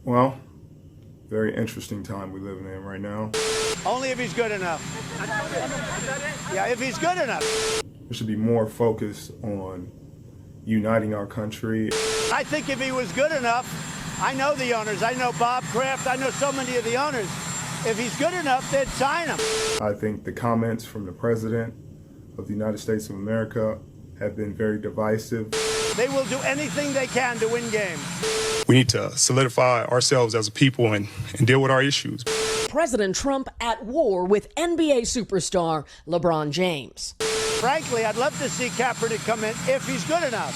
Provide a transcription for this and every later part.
Well, very interesting time we're living in right now. Only if he's good enough. Yeah, if he's good enough. There should be more focus on uniting our country. I think if he was good enough, I know the owners. I know Bob Kraft. I know so many of the owners. If he's good enough, they'd sign him. I think the comments from the President of the United States of America have been very divisive. They will do anything they can to win games. We need to solidify ourselves as a people and deal with our issues. President Trump at war with NBA superstar LeBron James. Frankly, I'd love to see Kaepernick come in if he's good enough.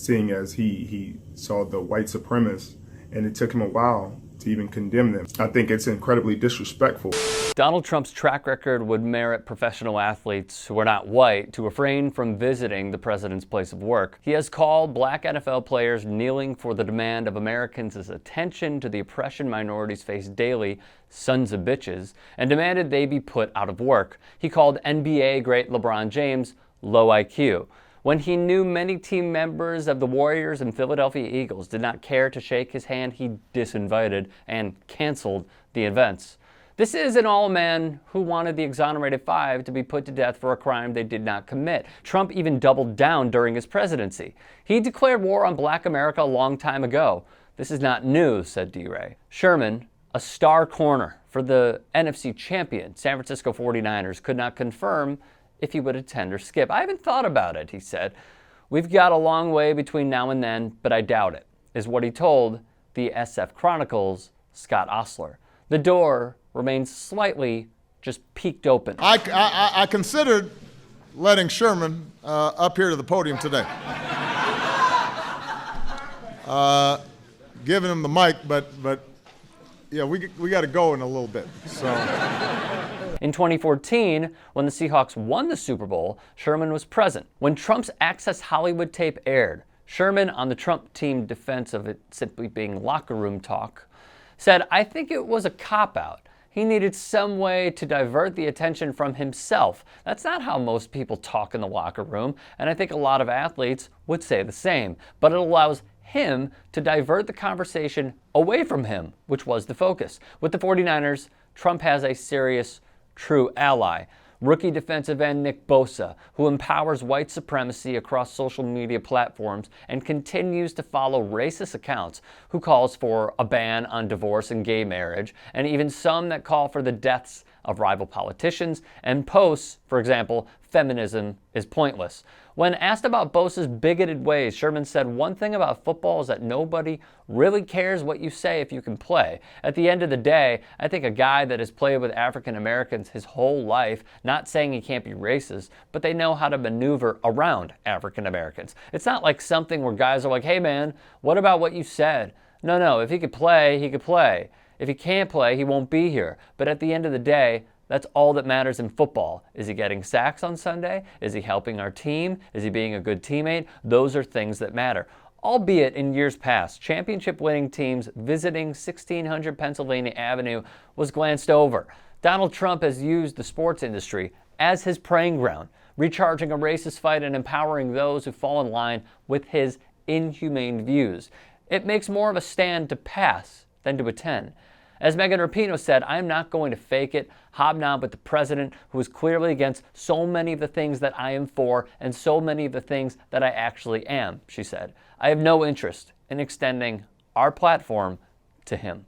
Seeing as he saw the white supremacists, and it took him a while to even condemn them. I think it's incredibly disrespectful. Donald Trump's track record would merit professional athletes who are not white to refrain from visiting the president's place of work. He has called black NFL players kneeling for the demand of Americans' attention to the oppression minorities face daily, sons of bitches, and demanded they be put out of work. He called NBA great LeBron James low IQ. When he knew many team members of the Warriors and Philadelphia Eagles did not care to shake his hand, he disinvited and canceled the events. This is in all a man who wanted the exonerated five to be put to death for a crime they did not commit. Trump even doubled down during his presidency. He declared war on black America a long time ago. This is not news, said D-Ray. Sherman, a star corner for the NFC champion San Francisco 49ers, could not confirm if he would attend or skip. I haven't thought about it, he said. We've got a long way between now and then, but I doubt it, is what he told the SF Chronicles' Scott Ostler. The door remains slightly just peeked open. I considered letting Sherman up here to the podium today. Giving him the mic, but yeah, we got to go in a little bit. So. In 2014, when the Seahawks won the Super Bowl, Sherman was present. When Trump's Access Hollywood tape aired, Sherman, on the Trump team defense of it simply being locker room talk, said, "I think it was a cop-out. He needed some way to divert the attention from himself. That's not how most people talk in the locker room, and I think a lot of athletes would say the same. But it allows him to divert the conversation away from him, which was the focus." With the 49ers, Trump has a serious, true ally. Rookie defensive end Nick Bosa, who empowers white supremacy across social media platforms and continues to follow racist accounts, who calls for a ban on divorce and gay marriage, and even some that call for the deaths of rival politicians, and posts, for example, feminism is pointless. When asked about Bosa's bigoted ways, Sherman said, "One thing about football is that nobody really cares what you say if you can play. At the end of the day, I think a guy that has played with African Americans his whole life, not saying he can't be racist, but they know how to maneuver around African Americans. It's not like something where guys are like, hey man, what about what you said? No, if he could play, he could play. If he can't play, he won't be here. But at the end of the day, that's all that matters in football. Is he getting sacks on Sunday? Is he helping our team? Is he being a good teammate? Those are things that matter." Albeit in years past, championship-winning teams visiting 1600 Pennsylvania Avenue was glanced over. Donald Trump has used the sports industry as his praying ground, recharging a racist fight and empowering those who fall in line with his inhumane views. It makes more of a stand to pass than to attend. As Megan Rapinoe said, "I am not going to fake it, hobnob with the president who is clearly against so many of the things that I am for and so many of the things that I actually am," she said. "I have no interest in extending our platform to him."